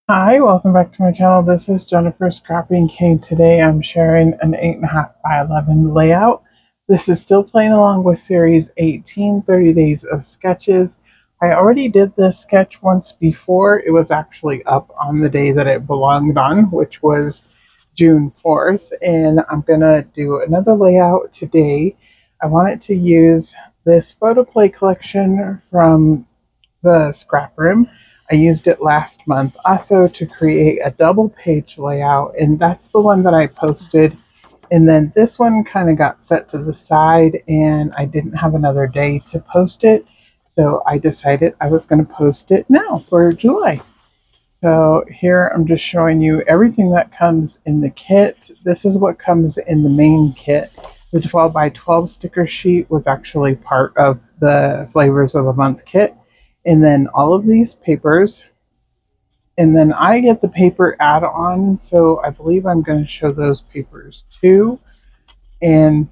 Hi, welcome back to my channel. This is Jennifer Scrapping King. Today I'm sharing an 8.5 by 11 layout. This is still playing along with series 18, 30 days of sketches. I already did this sketch once before. It was actually up on the day that it belonged on, which was June 4th, and I'm gonna do another layout today. I wanted to use this Photoplay collection from the scrap room. I used it last month also to create a double page layout, and that's the one that I posted. And then this one kind of got set to the side, and I didn't have another day to post it. So I decided I was going to post it now for July. So here I'm just showing you everything that comes in the kit. This is what comes in the main kit. The 12 by 12 sticker sheet was actually part of the Flavors of the Month kit. And then all of these papers. And then I get the paper add-on, so I believe I'm going to show those papers too. And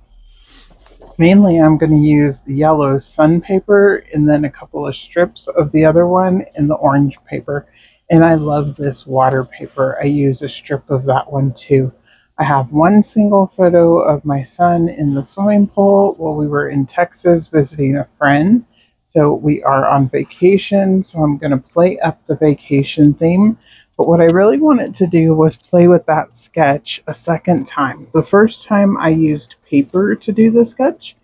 mainly I'm going to use the yellow sun paper and then a couple of strips of the other one and the orange paper. And I love this water paper. I use a strip of that one too. I have one single photo of my son in the swimming pool while we were in Texas visiting a friend. So we are on vacation, so I'm going to play up the vacation theme. But what I really wanted to do was play with that sketch a second time. The first time I used paper to do the sketch,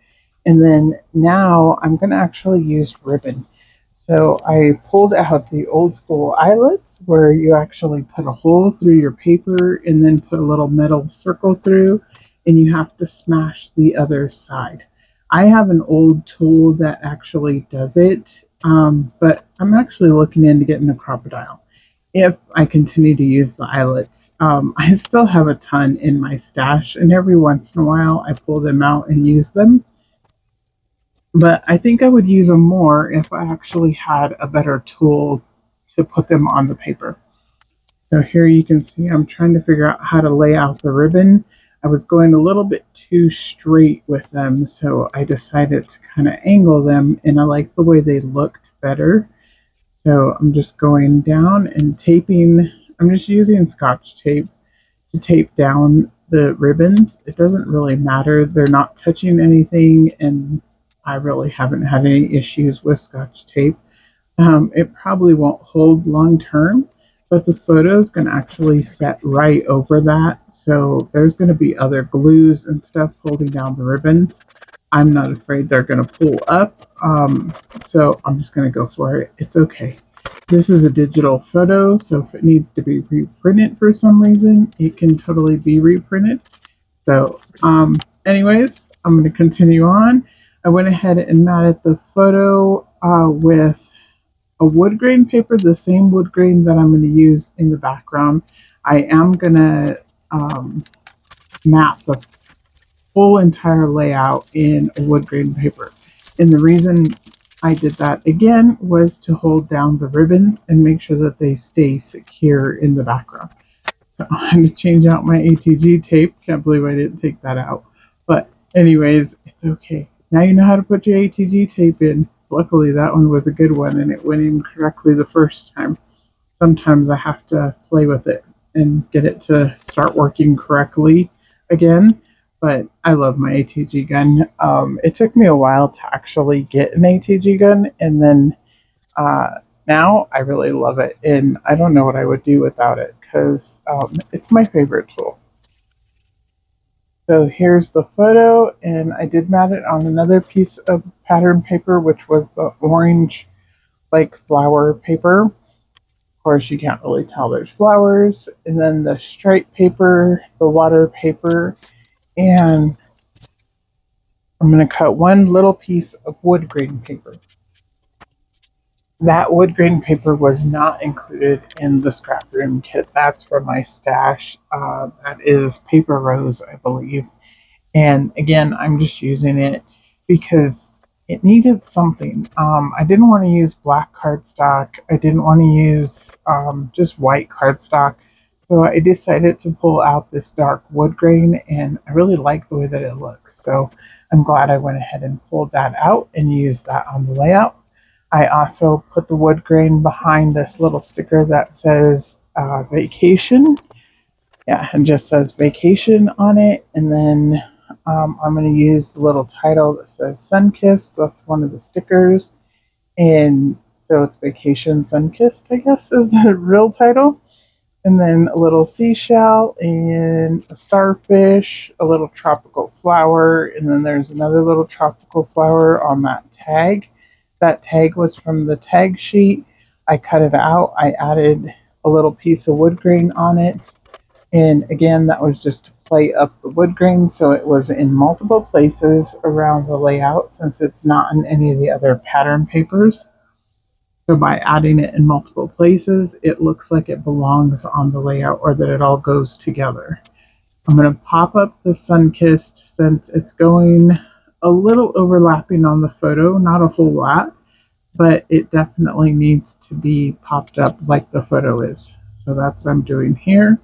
and then now I'm going to actually use ribbon. So I pulled out the old school eyelets where you actually put a hole through your paper and then put a little metal circle through, and you have to smash the other side. I have an old tool that actually does it, but I'm actually looking into getting a crocodile if I continue to use the eyelets. I still have a ton in my stash, and every once in a while I pull them out and use them. But I think I would use them more if I actually had a better tool to put them on the paper. So here you can see I'm trying to figure out how to lay out the ribbon. I was going a little bit too straight with them, so I decided to kind of angle them, and I like the way they looked better. So I'm just going down and taping. I'm just using Scotch tape to tape down the ribbons. It doesn't really matter. They're not touching anything, and I really haven't had any issues with Scotch tape. It probably won't hold long term, but the photo is going to actually set right over that. So there's going to be other glues and stuff holding down the ribbons. I'm not afraid they're going to pull up. So I'm just going to go for it. It's okay. This is a digital photo, so if it needs to be reprinted for some reason, it can totally be reprinted. So, anyways, I'm going to continue on. I went ahead and matted the photo with a wood grain paper, the same wood grain that I'm going to use in the background. I am going to map the full entire layout in a wood grain paper. And the reason I did that again was to hold down the ribbons and make sure that they stay secure in the background. So I'm going to change out my ATG tape. Can't believe I didn't take that out. But anyways, it's okay. Now you know how to put your ATG tape in. Luckily that one was a good one and it went in correctly the first time. Sometimes I have to play with it and get it to start working correctly again. But I love my ATG gun. It took me a while to actually get an ATG gun, and then uh, now I really love it, and I don't know what I would do without it because it's my favorite tool. So here's the photo, and I did mat it on another piece of pattern paper, which was the orange like flower paper. Of course, you can't really tell there's flowers. And then the stripe paper, the water paper, and I'm going to cut one little piece of wood grain paper. That wood grain paper was not included in the scrap room kit. That's from my stash. That is paper rose, I believe. And again, I'm just using it because it needed something. I didn't want to use black cardstock. I didn't want to use just white cardstock. So I decided to pull out this dark wood grain, and I really like the way that it looks. So I'm glad I went ahead and pulled that out and used that on the layout. I also put the wood grain behind this little sticker that says vacation. Yeah, it just says vacation on it. And then I'm going to use the little title that says Sunkissed. That's one of the stickers. And so it's Vacation Sunkissed, I guess, is the real title. And then a little seashell and a starfish, a little tropical flower, and then there's another little tropical flower on that tag. That tag was from the tag sheet. I cut it out. I added a little piece of wood grain on it. And again, that was just to play up the wood grain so it was in multiple places around the layout since it's not in any of the other pattern papers. So by adding it in multiple places, it looks like it belongs on the layout or that it all goes together. I'm going to pop up the Sunkissed since it's going a little overlapping on the photo, not a whole lot, but it definitely needs to be popped up like the photo is. So that's what I'm doing here.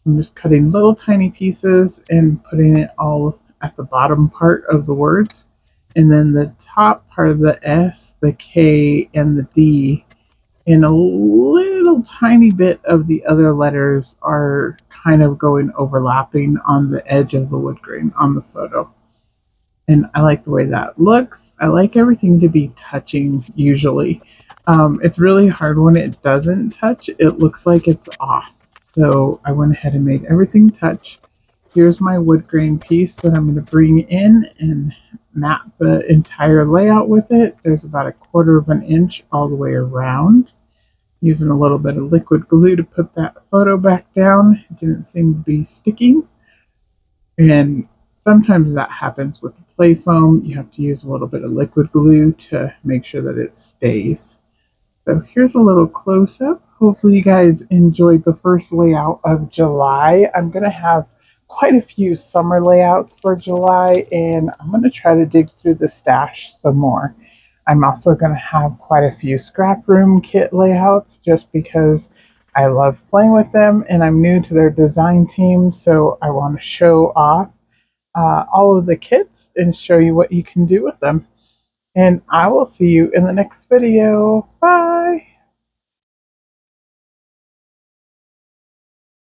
I'm just cutting little tiny pieces and putting it all at the bottom part of the words. And then the top part of the S, the K, and the D, and a little tiny bit of the other letters are kind of going overlapping on the edge of the wood grain on the photo. And I like the way that looks. I like everything to be touching usually. It's really hard when it doesn't touch. It looks like it's off. So I went ahead and made everything touch. Here's my wood grain piece that I'm going to bring in and map the entire layout with it. There's about 1/4 of an inch all the way around. Using a little bit of liquid glue to put that photo back down. It didn't seem to be sticking. And sometimes that happens with the play foam. You have to use a little bit of liquid glue to make sure that it stays. So here's a little close-up. Hopefully you guys enjoyed the first layout of July. I'm going to have quite a few summer layouts for July, and I'm going to try to dig through the stash some more. I'm also going to have quite a few scrap room kit layouts just because I love playing with them and I'm new to their design team, so I want to show off all of the kits and show you what you can do with them. And I will see you in the next video. Bye!